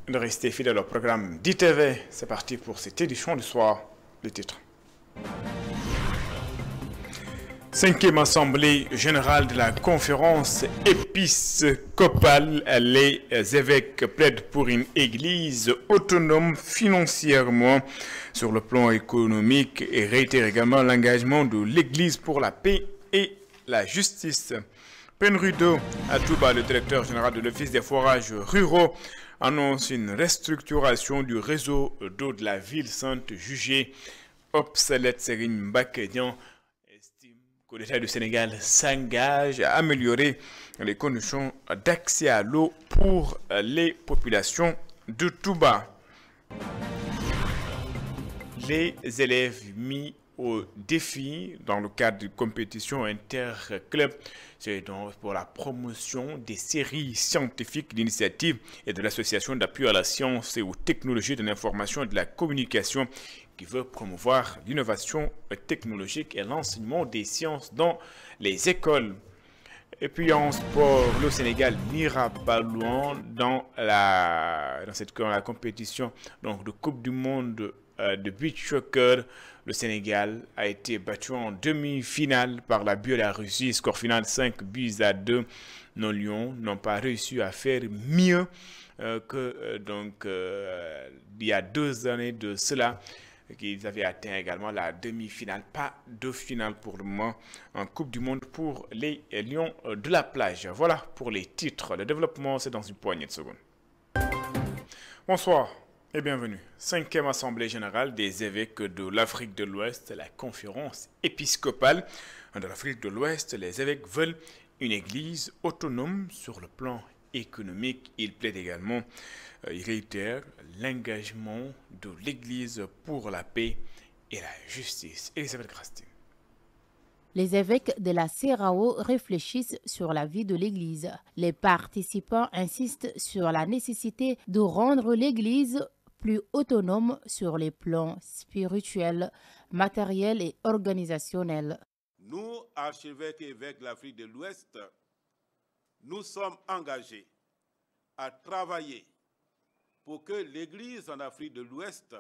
de rester fidèle au programme d'ITV. C'est parti pour cette édition du soir. Le titre. 5e Assemblée générale de la conférence épiscopale. Les évêques plaident pour une église autonome financièrement sur le plan économique et réitèrent également l'engagement de l'église pour la paix et la justice. Penrudo Atouba, le directeur général de l'Office des forages ruraux, annonce une restructuration du réseau d'eau de la ville sainte jugée obsolète. Serigne Mbakedian estime que l'État du Sénégal s'engage à améliorer les conditions d'accès à l'eau pour les populations de Touba. Les élèves mis au défi dans le cadre de compétition interclub, c'est donc pour la promotion des séries scientifiques d'initiative et de l'association d'appui à la science et aux technologies de l'information et de la communication qui veut promouvoir l'innovation technologique et l'enseignement des sciences dans les écoles. Et puis en sport, le Sénégal n'ira pas loin dans la compétition donc, de Coupe du Monde de beach soccer. Le Sénégal a été battu en demi-finale par la Biélorussie, score final 5-2. Nos Lions n'ont pas réussi à faire mieux que il y a 2 années de cela, qu'ils avaient atteint également la demi-finale. Pas de finale pour le moment en Coupe du Monde pour les Lions de la plage. Voilà pour les titres. Le développement, c'est dans une poignée de secondes. Bonsoir et bienvenue. 5e Assemblée générale des évêques de l'Afrique de l'Ouest, la conférence épiscopale de l'Afrique de l'Ouest. Les évêques veulent une église autonome sur le plan économique. Ils plaident également, ils réitèrent l'engagement de l'église pour la paix et la justice. Elisabeth Grastin. Les évêques de la CERAO réfléchissent sur la vie de l'Église. Les participants insistent sur la nécessité de rendre l'Église plus autonome sur les plans spirituels, matériels et organisationnels. Nous, archevêques et évêques de l'Afrique de l'Ouest, nous sommes engagés à travailler pour que l'Église en Afrique de l'Ouest,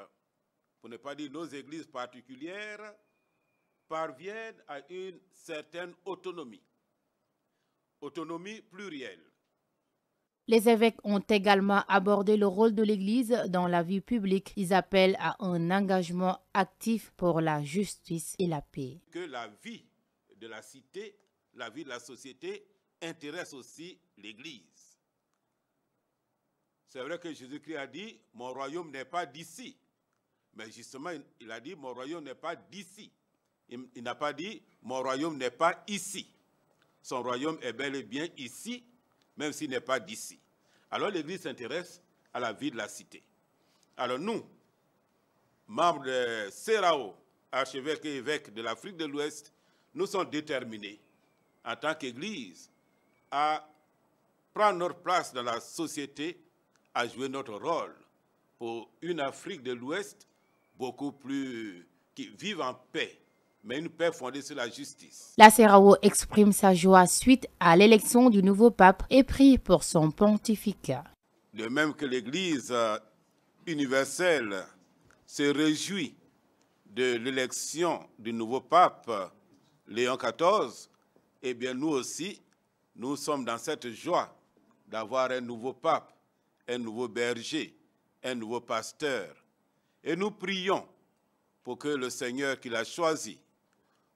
pour ne pas dire nos églises particulières, parviennent à une certaine autonomie, autonomie plurielle. Les évêques ont également abordé le rôle de l'Église dans la vie publique. Ils appellent à un engagement actif pour la justice et la paix. Que la vie de la cité, la vie de la société intéresse aussi l'Église. C'est vrai que Jésus-Christ a dit « Mon royaume n'est pas d'ici ». Mais justement, il a dit « Mon royaume n'est pas d'ici ». Il n'a pas dit « Mon royaume n'est pas ici ». Son royaume est bel et bien ici, même s'il n'est pas d'ici. Alors l'Église s'intéresse à la vie de la cité. Alors nous, membres de CERAO, archevêques et évêques de l'Afrique de l'Ouest, nous sommes déterminés, en tant qu'Église, à prendre notre place dans la société, à jouer notre rôle pour une Afrique de l'Ouest beaucoup plus qui vive en paix, mais une paix fondée sur la justice. La CERAO exprime sa joie suite à l'élection du nouveau pape et prie pour son pontificat. De même que l'Église universelle se réjouit de l'élection du nouveau pape Léon XIV, eh bien nous aussi, nous sommes dans cette joie d'avoir un nouveau pape, un nouveau berger, un nouveau pasteur. Et nous prions pour que le Seigneur qu'il a choisi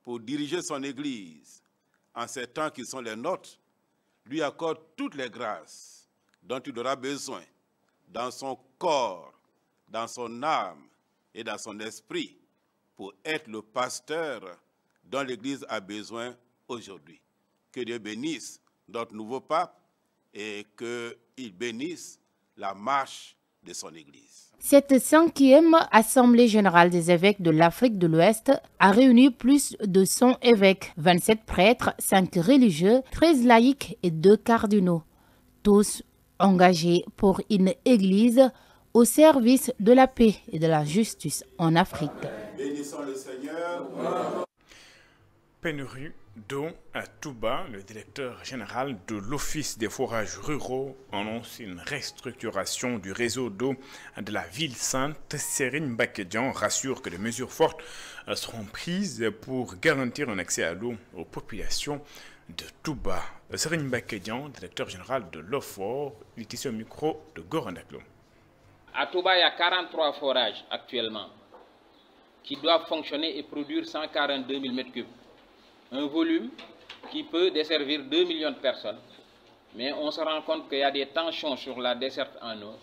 pour diriger son Église en ces temps qui sont les nôtres, lui accorde toutes les grâces dont il aura besoin dans son corps, dans son âme et dans son esprit pour être le pasteur dont l'Église a besoin aujourd'hui. Que Dieu bénisse notre nouveau pape et qu'il bénisse la marche de son Église. Cette 5e Assemblée générale des évêques de l'Afrique de l'Ouest a réuni plus de 100 évêques, 27 prêtres, 5 religieux, 13 laïcs et 2 cardinaux, tous engagés pour une église au service de la paix et de la justice en Afrique. Bénissons le Seigneur. Pénurie d'eau à Touba, le directeur général de l'Office des forages ruraux annonce une restructuration du réseau d'eau de la ville sainte. Serigne Mbacké-Dian rassure que des mesures fortes seront prises pour garantir un accès à l'eau aux populations de Touba. Serigne Mbacké-Dian, directeur général de l'OFOR, il est ici au micro de Gorandaklo. À Touba, il y a 43 forages actuellement qui doivent fonctionner et produire 142 000 m3. Un volume qui peut desservir 2 millions de personnes. Mais on se rend compte qu'il y a des tensions sur la desserte en eau.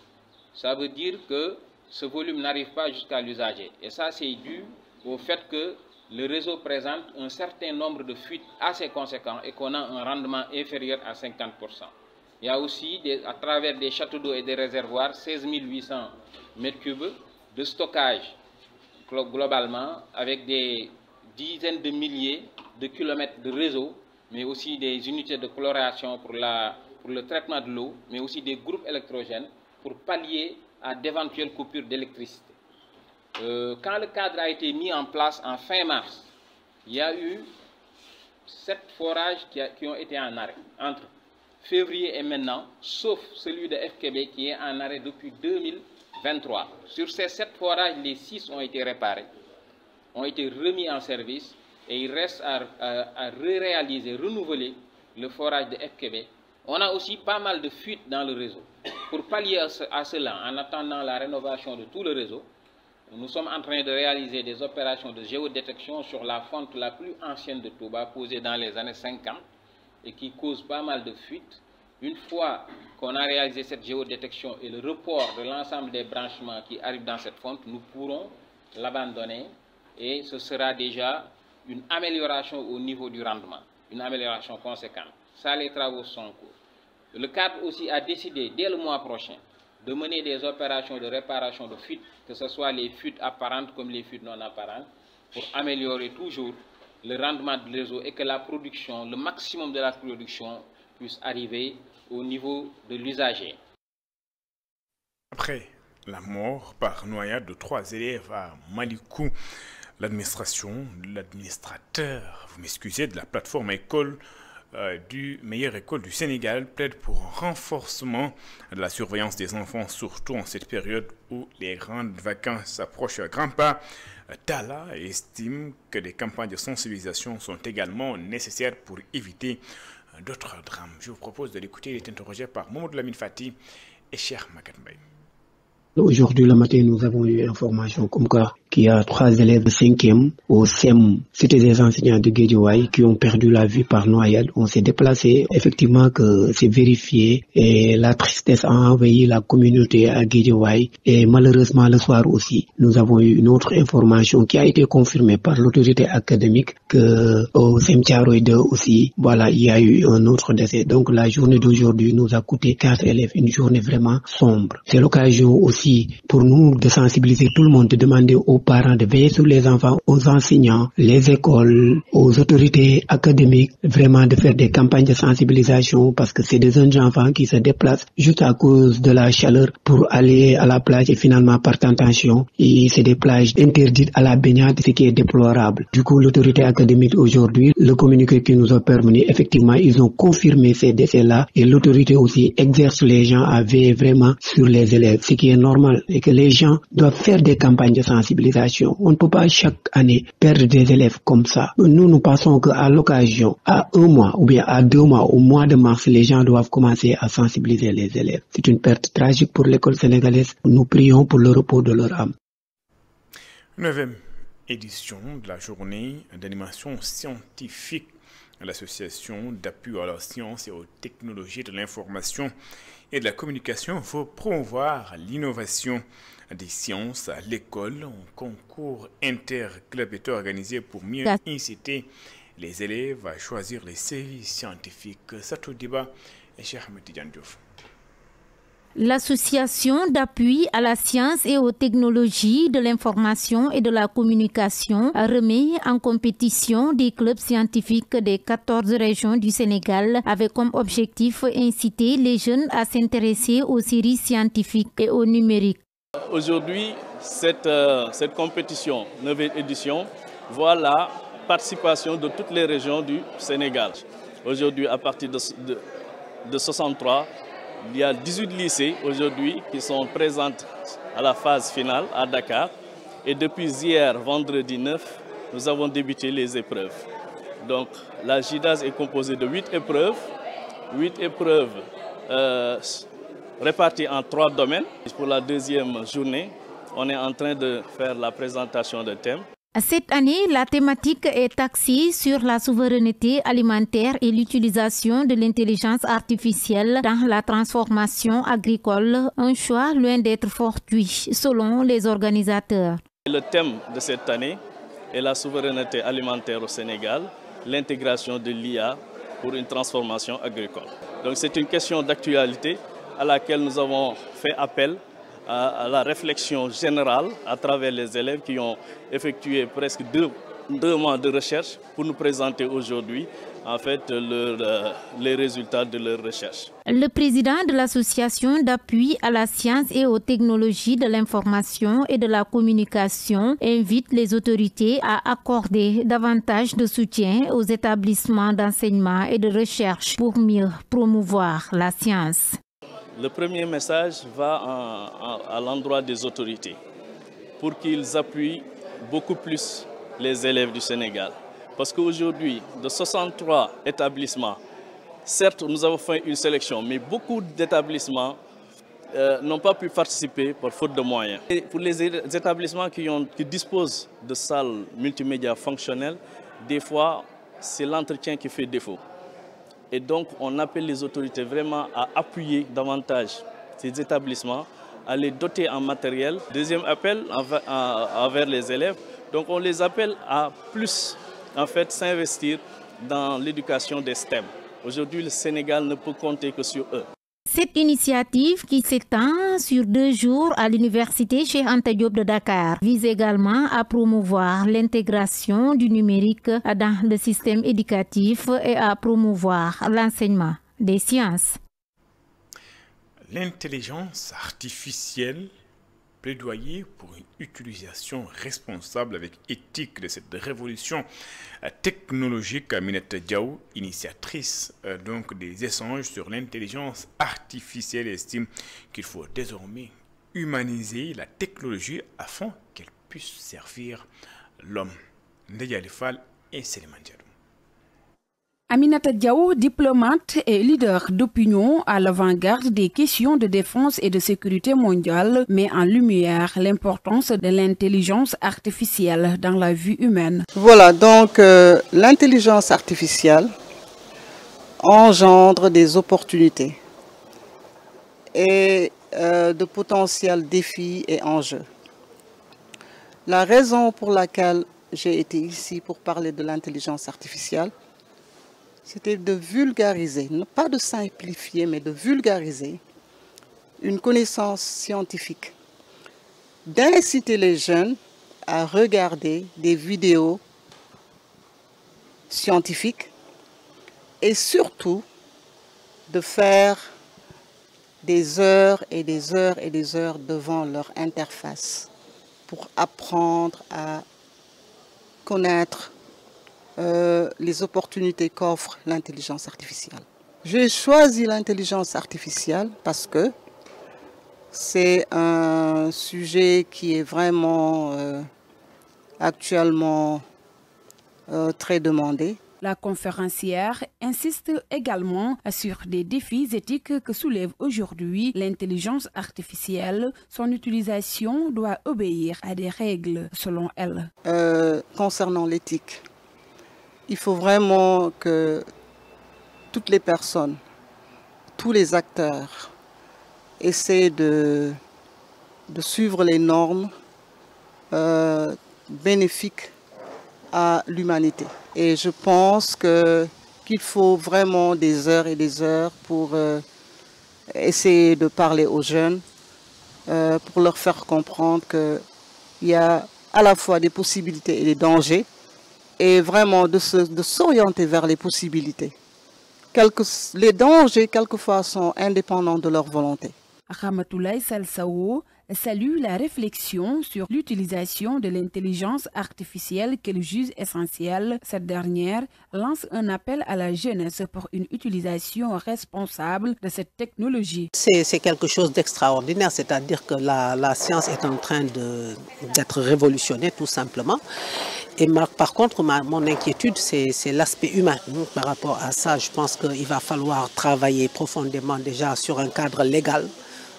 Ça veut dire que ce volume n'arrive pas jusqu'à l'usager. Et ça, c'est dû au fait que le réseau présente un certain nombre de fuites assez conséquents et qu'on a un rendement inférieur à 50%. Il y a aussi, à travers des châteaux d'eau et des réservoirs, 16 800 m3 de stockage globalement, avec des dizaines de milliers de kilomètres de réseau, mais aussi des unités de chloration pour le traitement de l'eau, mais aussi des groupes électrogènes pour pallier à d'éventuelles coupures d'électricité. Quand le cadre a été mis en place en fin mars, il y a eu 7 forages qui ont été en arrêt entre février et maintenant, sauf celui de FKB qui est en arrêt depuis 2023. Sur ces 7 forages, les 6 ont été réparés, ont été remis en service et il reste à réaliser, renouveler le forage de FKB. On a aussi pas mal de fuites dans le réseau. Pour pallier à cela, en attendant la rénovation de tout le réseau, nous sommes en train de réaliser des opérations de géodétection sur la fonte la plus ancienne de Touba, posée dans les années 50 et qui cause pas mal de fuites. Une fois qu'on a réalisé cette géodétection et le report de l'ensemble des branchements qui arrivent dans cette fonte, nous pourrons l'abandonner et ce sera déjà une amélioration au niveau du rendement, une amélioration conséquente. Ça, les travaux sont en cours. Le cadre aussi a décidé, dès le mois prochain, de mener des opérations de réparation de fuites, que ce soit les fuites apparentes comme les fuites non apparentes, pour améliorer toujours le rendement du réseau et que la production, le maximum de la production, puisse arriver au niveau de l'usager. Après la mort par noyade de 3 élèves à Malikou, l'administrateur, vous m'excusez, de la plateforme école du meilleure école du Sénégal plaide pour un renforcement de la surveillance des enfants, surtout en cette période où les grandes vacances approchent à grands pas. Talla estime que des campagnes de sensibilisation sont également nécessaires pour éviter d'autres drames. Je vous propose de l'écouter. Il est interrogé par Mamadou Lamine Fati et Cheikh Maguette Mbaye. Aujourd'hui, le matin, nous avons eu information comme quoi qu'il y a 3 élèves de 5e au SEM, c'était des enseignants de Guédiawaye qui ont perdu la vie par noyade. On s'est déplacé, effectivement que c'est vérifié et la tristesse a envahi la communauté à Guédiawaye et malheureusement le soir aussi, nous avons eu une autre information qui a été confirmée par l'autorité académique que au SEM Thiaroye 2 aussi, voilà, il y a eu un autre décès. Donc la journée d'aujourd'hui nous a coûté 4 élèves, une journée vraiment sombre. C'est l'occasion aussi pour nous de sensibiliser tout le monde, de demander aux parents de veiller sur les enfants, aux enseignants, les écoles, aux autorités académiques, vraiment de faire des campagnes de sensibilisation parce que c'est des jeunes enfants qui se déplacent juste à cause de la chaleur pour aller à la plage et finalement par tentation, et c'est des plages interdites à la baignade, ce qui est déplorable. Du coup, l'autorité académique aujourd'hui, le communiqué qui nous a permis, effectivement, ils ont confirmé ces décès-là et l'autorité aussi exerce les gens à veiller vraiment sur les élèves, ce qui est normal et que les gens doivent faire des campagnes de sensibilisation. On ne peut pas chaque année perdre des élèves comme ça. Nous pensons qu'à l'occasion, à 1 mois ou bien à 2 mois, au mois de mars, les gens doivent commencer à sensibiliser les élèves. C'est une perte tragique pour l'école sénégalaise. Nous prions pour le repos de leur âme. 9e édition de la journée d'animation scientifique. L'association d'appui à la science et aux technologies de l'information et de la communication veut promouvoir l'innovation des sciences à l'école. Un concours interclub est organisé pour mieux inciter les élèves à choisir les séries scientifiques. Satou Diba et Cheikh Ahmed Tidiane Diouf. L'association d'appui à la science et aux technologies de l'information et de la communication remet en compétition des clubs scientifiques des 14 régions du Sénégal avec comme objectif inciter les jeunes à s'intéresser aux séries scientifiques et au numérique. Aujourd'hui, cette compétition, 9e édition, voilà participation de toutes les régions du Sénégal. Aujourd'hui, à partir de 63, il y a 18 lycées aujourd'hui qui sont présents à la phase finale à Dakar. Et depuis hier, vendredi 9, nous avons débuté les épreuves. Donc la JIDAS est composée de 8 épreuves. 8 épreuves réparties en 3 domaines. Pour la deuxième journée, on est en train de faire la présentation de thèmes. Cette année, la thématique est axée sur la souveraineté alimentaire et l'utilisation de l'intelligence artificielle dans la transformation agricole, un choix loin d'être fortuit, selon les organisateurs. Le thème de cette année est la souveraineté alimentaire au Sénégal, l'intégration de l'IA pour une transformation agricole. Donc c'est une question d'actualité à laquelle nous avons fait appel à la réflexion générale à travers les élèves qui ont effectué presque deux mois de recherche pour nous présenter aujourd'hui en fait les résultats de leur recherche. Le président de l'association d'appui à la science et aux technologies de l'information et de la communication invite les autorités à accorder davantage de soutien aux établissements d'enseignement et de recherche pour mieux promouvoir la science. Le premier message va à l'endroit des autorités pour qu'ils appuient beaucoup plus les élèves du Sénégal. Parce qu'aujourd'hui, de 63 établissements, certes, nous avons fait une sélection, mais beaucoup d'établissements n'ont pas pu participer par faute de moyens. Et pour les établissements qui disposent de salles multimédia fonctionnelles, des fois, c'est l'entretien qui fait défaut. Et donc, on appelle les autorités vraiment à appuyer davantage ces établissements, à les doter en matériel. Deuxième appel envers les élèves. Donc, on les appelle à plus, en fait, s'investir dans l'éducation des STEM. Aujourd'hui, le Sénégal ne peut compter que sur eux. Cette initiative, qui s'étend sur 2 jours à l'université Cheikh Anta Diop de Dakar, vise également à promouvoir l'intégration du numérique dans le système éducatif et à promouvoir l'enseignement des sciences. L'intelligence artificielle, plaidoyer pour une utilisation responsable avec éthique de cette révolution technologique. Aminata Diaw, initiatrice donc des échanges sur l'intelligence artificielle, estime qu'il faut désormais humaniser la technologie afin qu'elle puisse servir l'homme. Ndeye Fall et Seliman Diallo. Aminata Diaw, diplomate et leader d'opinion à l'avant-garde des questions de défense et de sécurité mondiale, met en lumière l'importance de l'intelligence artificielle dans la vie humaine. Voilà, donc l'intelligence artificielle engendre des opportunités et de potentiels défis et enjeux. La raison pour laquelle j'ai été ici pour parler de l'intelligence artificielle, c'était de vulgariser, pas de simplifier, mais de vulgariser une connaissance scientifique, d'inciter les jeunes à regarder des vidéos scientifiques et surtout de faire des heures et des heures et des heures devant leur interface pour apprendre à connaître les opportunités qu'offre l'intelligence artificielle. J'ai choisi l'intelligence artificielle parce que c'est un sujet qui est vraiment actuellement très demandé. La conférencière insiste également sur des défis éthiques que soulève aujourd'hui l'intelligence artificielle. Son utilisation doit obéir à des règles selon elle. Concernant l'éthique, il faut vraiment que toutes les personnes, tous les acteurs essaient de suivre les normes bénéfiques à l'humanité. Et je pense qu'il faut vraiment des heures et des heures pour essayer de parler aux jeunes, pour leur faire comprendre qu'il y a à la fois des possibilités et des dangers, et vraiment de s'orienter vers les possibilités. Les dangers, quelquefois, sont indépendants de leur volonté. Ramatoulaye Salsao salue la réflexion sur l'utilisation de l'intelligence artificielle qu'elle juge essentielle. Cette dernière lance un appel à la jeunesse pour une utilisation responsable de cette technologie. C'est quelque chose d'extraordinaire, c'est-à-dire que la science est en train d'être révolutionnée tout simplement. Et par contre, mon inquiétude, c'est l'aspect humain. Par rapport à ça, je pense qu'il va falloir travailler profondément déjà sur un cadre légal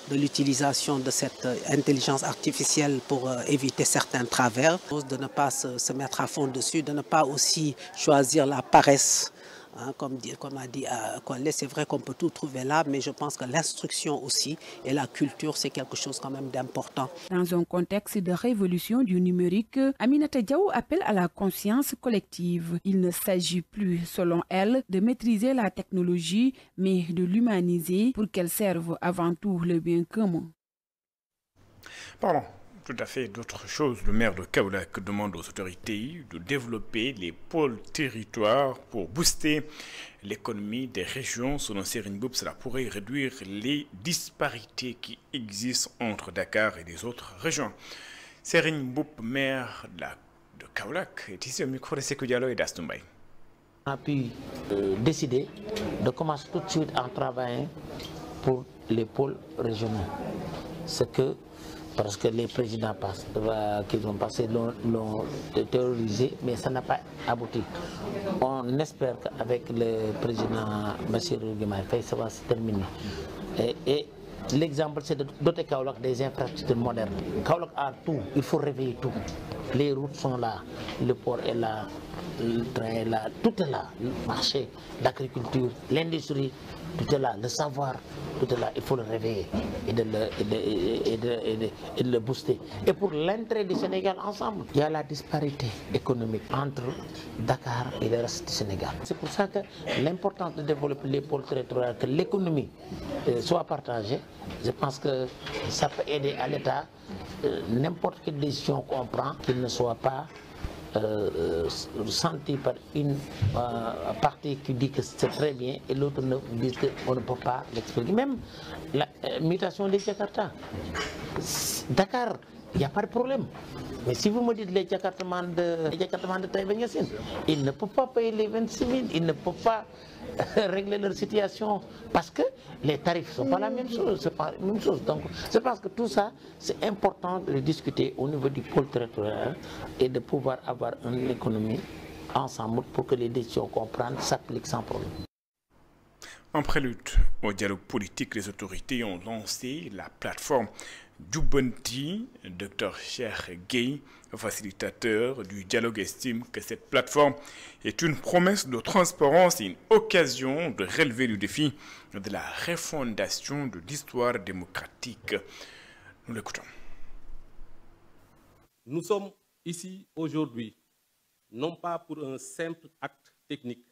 de l'utilisation de cette intelligence artificielle pour éviter certains travers, de ne pas se mettre à fond dessus, de ne pas aussi choisir la paresse. Hein, comme a dit Collet, c'est vrai qu'on peut tout trouver là, mais je pense que l'instruction aussi et la culture, c'est quelque chose quand même d'important. Dans un contexte de révolution du numérique, Aminata Diaw appelle à la conscience collective. Il ne s'agit plus, selon elle, de maîtriser la technologie, mais de l'humaniser pour qu'elle serve avant tout le bien commun. Parlons tout à fait d'autre chose. Le maire de Kaolack demande aux autorités de développer les pôles territoires pour booster l'économie des régions. Selon Serigne Mboup, cela pourrait réduire les disparités qui existent entre Dakar et les autres régions. Serigne Mboup, maire de Kaolack, est ici au micro de Sékou Diallo et d'Astumbaï. On a pu décider de commencer tout de suite en travaillant pour les pôles régionaux. C'est que parce que les présidents qui ont passé l'ont théorisé, mais ça n'a pas abouti. On espère qu'avec le président Bassirou Diomaye Faye, ça va se terminer. Et l'exemple, c'est de doter Kaolack des infrastructures modernes. Kaolack a tout, il faut réveiller tout. Les routes sont là, le port est là, le train est là, tout est là. Le marché, l'agriculture, l'industrie, tout est là, le savoir, tout est là. Il faut le réveiller et de le booster. Et pour l'entrée du Sénégal ensemble, il y a la disparité économique entre Dakar et le reste du Sénégal. C'est pour ça que l'importance de développer les pôles territoriaux, que l'économie soit partagée, je pense que ça peut aider à l'État. N'importe quelle décision qu'on prend, qu'il ne soit pas senti par une partie qui dit que c'est très bien et l'autre dit qu'on ne peut pas l'expliquer. Même la mutation des Jakarta. Dakar, il n'y a pas de problème. Mais si vous me dites les Jakartamans de Taïba Niassine, ils ne peuvent pas payer les 26 000, ils ne peuvent pas régler leur situation parce que les tarifs ne sont pas la même chose. C'est pas la même chose. Donc, je pense que tout ça, c'est important de discuter au niveau du pôle territorial et de pouvoir avoir une économie ensemble pour que les décisions qu'on prend s'appliquent sans problème. En prélude au dialogue politique, les autorités ont lancé la plateforme Djubanti. Dr Cheikh Gueye, facilitateur du dialogue, estime que cette plateforme est une promesse de transparence et une occasion de relever le défi de la refondation de l'histoire démocratique. Nous l'écoutons. Nous sommes ici aujourd'hui, non pas pour un simple acte technique,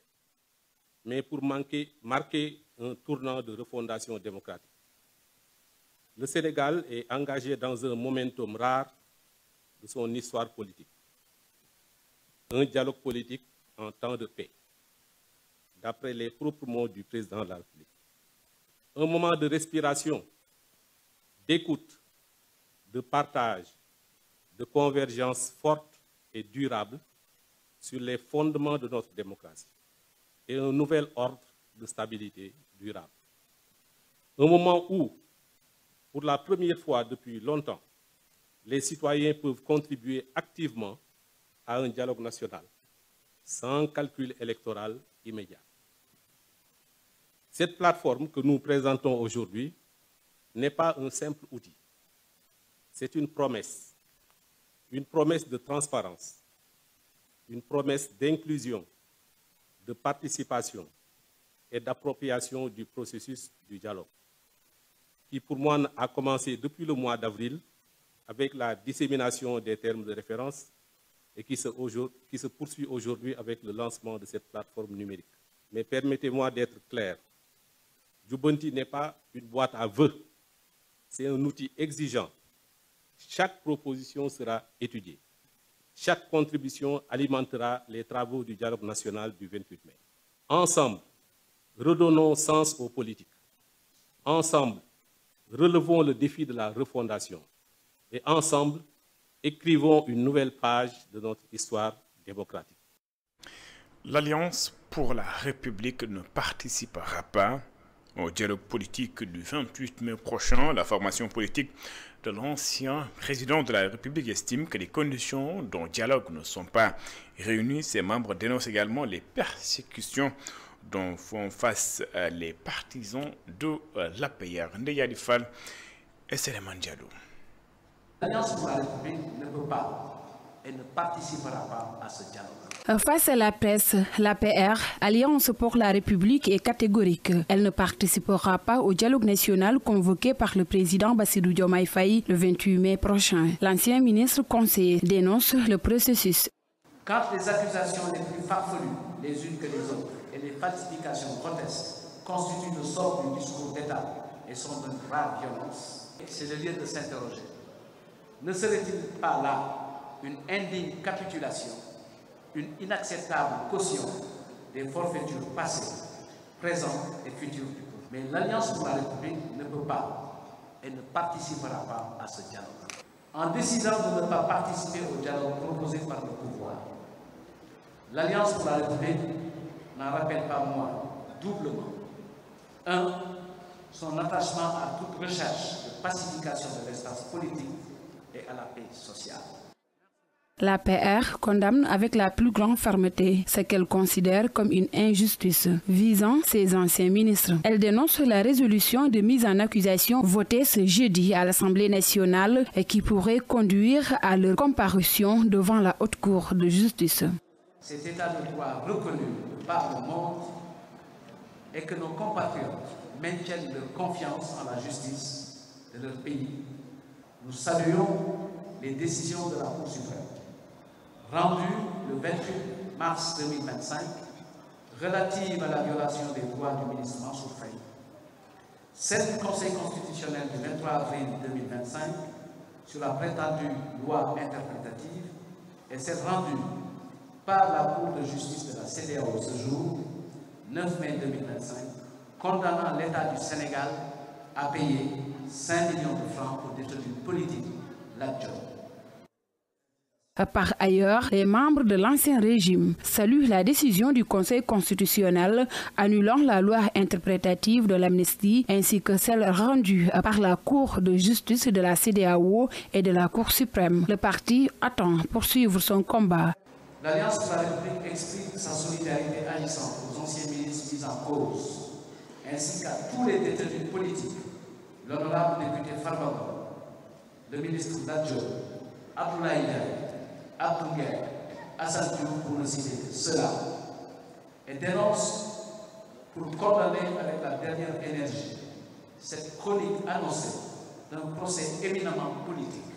mais pour marquer un tournant de refondation démocratique. Le Sénégal est engagé dans un momentum rare de son histoire politique. Un dialogue politique en temps de paix, d'après les propres mots du président de la République. Un moment de respiration, d'écoute, de partage, de convergence forte et durable sur les fondements de notre démocratie et un nouvel ordre de stabilité durable. Un moment où, pour la première fois depuis longtemps, les citoyens peuvent contribuer activement à un dialogue national, sans calcul électoral immédiat. Cette plateforme que nous présentons aujourd'hui n'est pas un simple outil. C'est une promesse de transparence, une promesse d'inclusion, de participation et d'appropriation du processus du dialogue, qui pour moi a commencé depuis le mois d'avril avec la dissémination des termes de référence et qui se poursuit aujourd'hui avec le lancement de cette plateforme numérique. Mais permettez-moi d'être clair, Djubanti n'est pas une boîte à vœux, c'est un outil exigeant. Chaque proposition sera étudiée. Chaque contribution alimentera les travaux du dialogue national du 28 mai. Ensemble, redonnons sens aux politiques. Ensemble, relevons le défi de la refondation. et ensemble, écrivons une nouvelle page de notre histoire démocratique. L'Alliance pour la République ne participera pas au dialogue politique du 28 mai prochain. La formation politique de l'ancien président de la République estime que les conditions d'un dialogue ne sont pas réunies. Ses membres dénoncent également les persécutions dont font face les partisans de l'APR. Ndeyadi Fall et Séléman Diallo. L'Alliance pour la République ne peut pas et ne participera pas à ce dialogue. Face à la presse, l'APR, Alliance pour la République, est catégorique. Elle ne participera pas au dialogue national convoqué par le président Bassirou Diomaye Faye le 28 mai prochain. L'ancien ministre conseiller dénonce le processus. Quand les accusations les plus farfelues les unes que les autres et les falsifications grotesques constituent le sort du discours d'État et sont d'une grave violence, c'est le lieu de s'interroger. Ne serait-il pas là une indigne capitulation, une inacceptable caution des forfaitures passées, présentes et futures du peuple? Mais l'Alliance pour la République ne peut pas et ne participera pas à ce dialogue. En décidant de ne pas participer au dialogue proposé par le pouvoir, l'Alliance pour la République n'en rappelle pas moins doublement. 1. Son attachement à toute recherche de pacification de l'espace politique et à la paix sociale. L'APR condamne avec la plus grande fermeté ce qu'elle considère comme une injustice visant ses anciens ministres. Elle dénonce la résolution de mise en accusation votée ce jeudi à l'Assemblée nationale et qui pourrait conduire à leur comparution devant la Haute Cour de justice. Cet état de droit reconnu par le monde et que nos compatriotes maintiennent leur confiance en la justice de leur pays. Nous saluons les décisions de la Cour suprême rendues le 28 mars 2025 relatives à la violation des droits du ministre Mansour Faye. Celle du Conseil constitutionnel du 23 avril 2025 sur la prétendue loi interprétative et celle rendue par la Cour de justice de la CEDEAO ce jour, 9 mai 2025, condamnant l'État du Sénégal à payer 5 millions de francs aux détenus politiques Lat Diop. Par ailleurs, les membres de l'ancien régime saluent la décision du Conseil constitutionnel annulant la loi interprétative de l'amnistie ainsi que celle rendue par la Cour de justice de la CEDEAO et de la Cour suprême. Le parti attend poursuivre son combat. L'Alliance pour la République exprime sa solidarité agissante aux anciens ministres mis en cause, ainsi qu'à tous les détenus politiques, l'honorable député Farba, le ministre Lat Diop, Abdoulaye Diaye, Abdou Nguer, Assane Diouf pour ne citer que cela, et dénonce pour condamner avec la dernière énergie cette chronique annoncée d'un procès éminemment politique.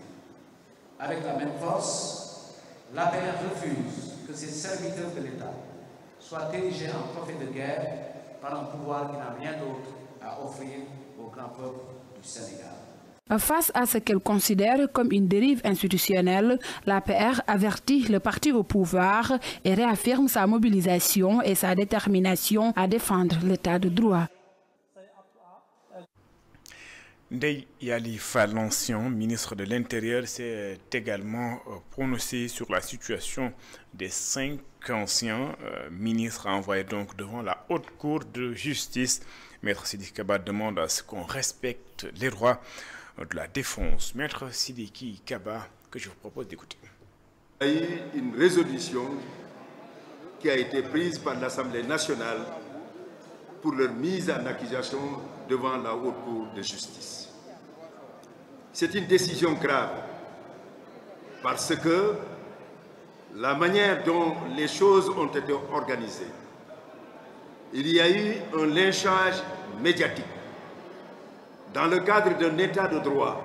Avec la même force, l'APR refuse que ces serviteurs de l'État soient érigés en prophètes de guerre par un pouvoir qui n'a rien d'autre à offrir au grand peuple du Sénégal. Face à ce qu'elle considère comme une dérive institutionnelle, l'APR avertit le parti au pouvoir et réaffirme sa mobilisation et sa détermination à défendre l'état de droit. Ndeye Yali Fall, l'ancien ministre de l'Intérieur, s'est également prononcé sur la situation des 5 anciens ministres envoyés donc devant la Haute Cour de justice. Maître Sidiki Kaba demande à ce qu'on respecte les droits de la défense. Maître Sidiki Kaba, que je vous propose d'écouter. Il y a eu une résolution qui a été prise par l'Assemblée nationale pour leur mise en accusation devant la Haute Cour de justice. C'est une décision grave parce que la manière dont les choses ont été organisées, il y a eu un lynchage médiatique. Dans le cadre d'un état de droit,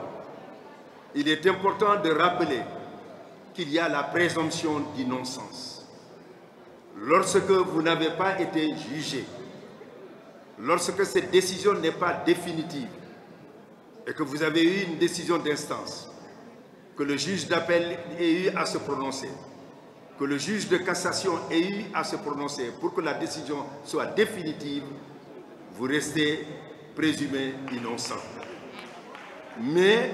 il est important de rappeler qu'il y a la présomption d'innocence. Lorsque vous n'avez pas été jugé, lorsque cette décision n'est pas définitive et que vous avez eu une décision d'instance, que le juge d'appel ait eu à se prononcer, que le juge de cassation ait eu à se prononcer pour que la décision soit définitive, vous restez présumé innocent. Mais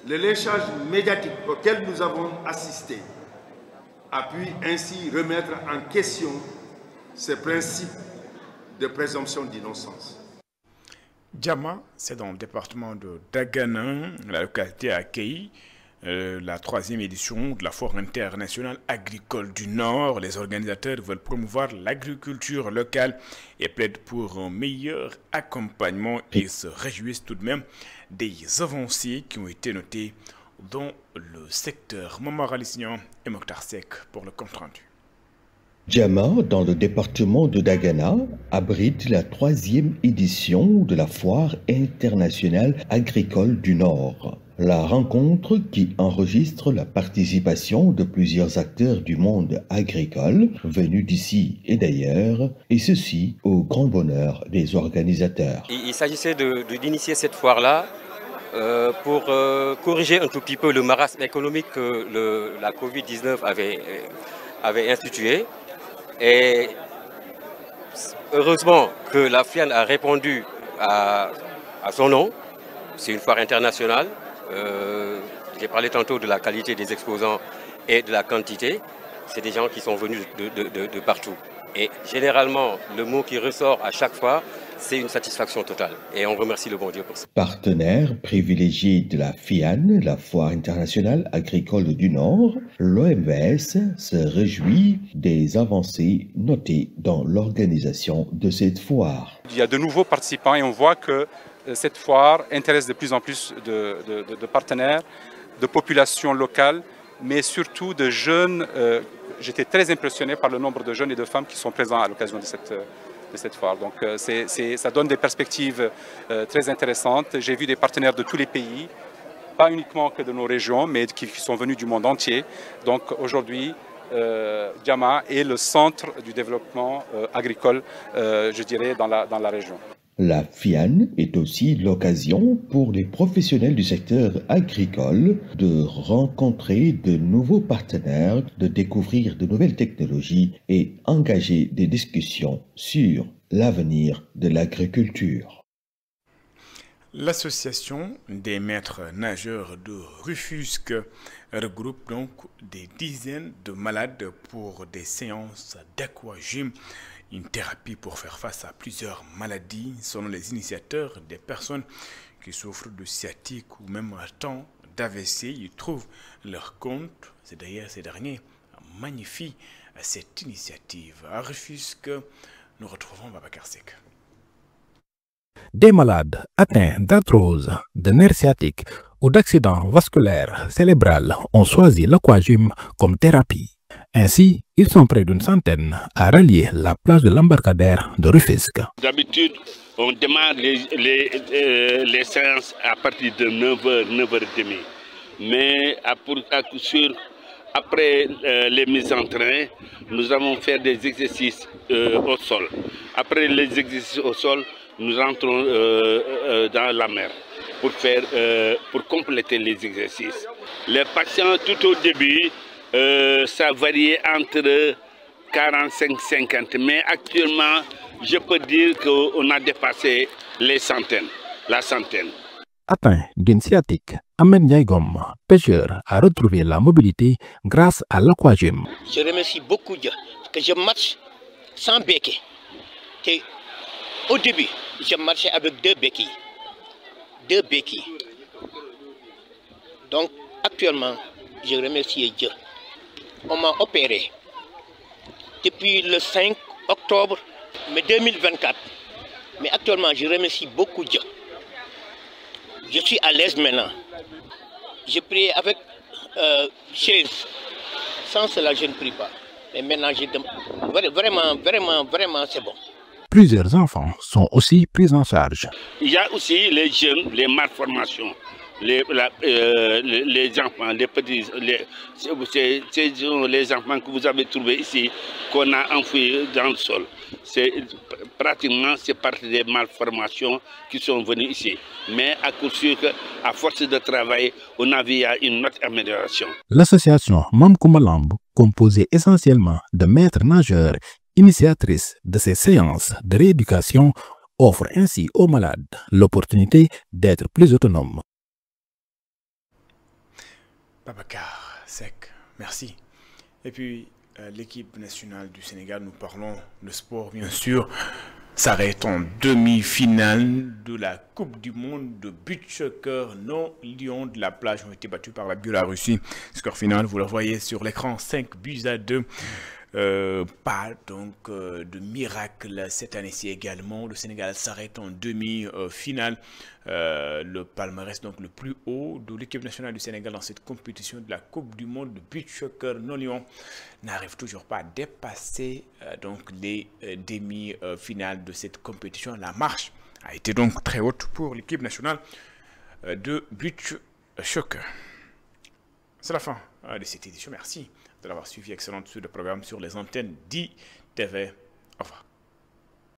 Le léchage médiatique auquel nous avons assisté a pu ainsi remettre en question ces principes de présomption d'innocence. Diama, c'est dans le département de Dagana, la localité a accueilli la 3e édition de la Foire internationale agricole du Nord. Les organisateurs veulent promouvoir l'agriculture locale et plaident pour un meilleur accompagnement. Ils se réjouissent tout de même des avancées qui ont été notées dans le secteur. Momar Alissignan et Mokhtar Seck pour le compte rendu. Diama, dans le département de Dagana, abrite la 3e édition de la Foire internationale agricole du Nord. La rencontre, qui enregistre la participation de plusieurs acteurs du monde agricole venus d'ici et d'ailleurs, et ceci au grand bonheur des organisateurs. Il s'agissait d'initier cette foire-là pour corriger un tout petit peu le marasme économique que la Covid-19 avait institué. Et heureusement que la FIAN a répondu à son nom. C'est une foire internationale. J'ai parlé tantôt de la qualité des exposants et de la quantité. C'est des gens qui sont venus de partout. Et généralement, le mot qui ressort à chaque fois, c'est une satisfaction totale. Et on remercie le bon Dieu pour ça. Partenaire privilégié de la FIAN, la Foire internationale agricole du Nord, l'OMVS se réjouit des avancées notées dans l'organisation de cette foire. Il y a de nouveaux participants et on voit que cette foire intéresse de plus en plus de partenaires, de populations locales, mais surtout de jeunes. J'étais très impressionné par le nombre de jeunes et de femmes qui sont présents à l'occasion de cette foire. Donc ça donne des perspectives très intéressantes. J'ai vu des partenaires de tous les pays, pas uniquement que de nos régions, mais qui sont venus du monde entier. Donc aujourd'hui, Diama est le centre du développement agricole, je dirais, dans la région. La FIAN est aussi l'occasion pour les professionnels du secteur agricole de rencontrer de nouveaux partenaires, de découvrir de nouvelles technologies et engager des discussions sur l'avenir de l'agriculture. L'association des maîtres nageurs de Rufisque regroupe donc des dizaines de malades pour des séances d'aquagym. Une thérapie pour faire face à plusieurs maladies, selon les initiateurs, des personnes qui souffrent de sciatique ou même atteintes d'AVC. Ils trouvent leur compte. C'est d'ailleurs ces derniers magnifient cette initiative. À Rufisque, nous retrouvons Babacar Seck. Des malades atteints d'arthrose, de nerfs sciatiques ou d'accidents vasculaires cérébrales ont choisi l'aquagym comme thérapie. Ainsi, ils sont près d'une centaine à relier la plage de l'embarcadère de Rufisque. D'habitude, on démarre les séances à partir de 9h, 9h30. Mais à coup sûr, après les mises en train, nous allons faire des exercices au sol. Après les exercices au sol, nous rentrons dans la mer pour compléter les exercices. Les patients, tout au début, ça variait entre 45-50, mais actuellement, je peux dire qu'on a dépassé la centaine. Atteint d'une sciatique, Ahmed Ndiaygom, pêcheur, a retrouvé la mobilité grâce à l'aquagym. Je remercie beaucoup Dieu que je marche sans béquille. Au début, je marchais avec deux béquilles. Donc, actuellement, je remercie Dieu. On m'a opéré depuis le 5 octobre 2024. Mais actuellement, je remercie beaucoup Dieu. Je suis à l'aise maintenant. Je prie avec chaise. Sans cela, je ne prie pas. Mais maintenant, vraiment, c'est bon. Plusieurs enfants sont aussi pris en charge. Il y a aussi les jeunes, les malformations. Les enfants, les petits, les enfants que vous avez trouvés ici, qu'on a enfouis dans le sol. Pratiquement, c'est partie des malformations qui sont venues ici. Mais à coup sûr, à force de travail, on a vu une autre amélioration. L'association Mam Koumbalamb, composée essentiellement de maîtres nageurs, initiatrice de ces séances de rééducation, offre ainsi aux malades l'opportunité d'être plus autonomes. Babacar Seck, merci. Et puis, l'équipe nationale du Sénégal, nous parlons de sport, bien sûr, s'arrête en demi-finale de la Coupe du Monde de beach soccer. Nos Lions de la plage ont été battus par la Biélorussie. Score final, vous le voyez sur l'écran, 5-2. Pas donc de miracle cette année-ci également. Le Sénégal s'arrête en demi-finale. Le palmarès donc le plus haut de l'équipe nationale du Sénégal dans cette compétition de la Coupe du Monde de beach soccer. Nos Lions n'arrivent toujours pas à dépasser donc les demi-finales de cette compétition. La marche a été donc très haute pour l'équipe nationale de beach soccer. C'est la fin de cette édition. Merci de l'avoir suivi. Excellente suite de programme sur les antennes d'ITV. Au revoir.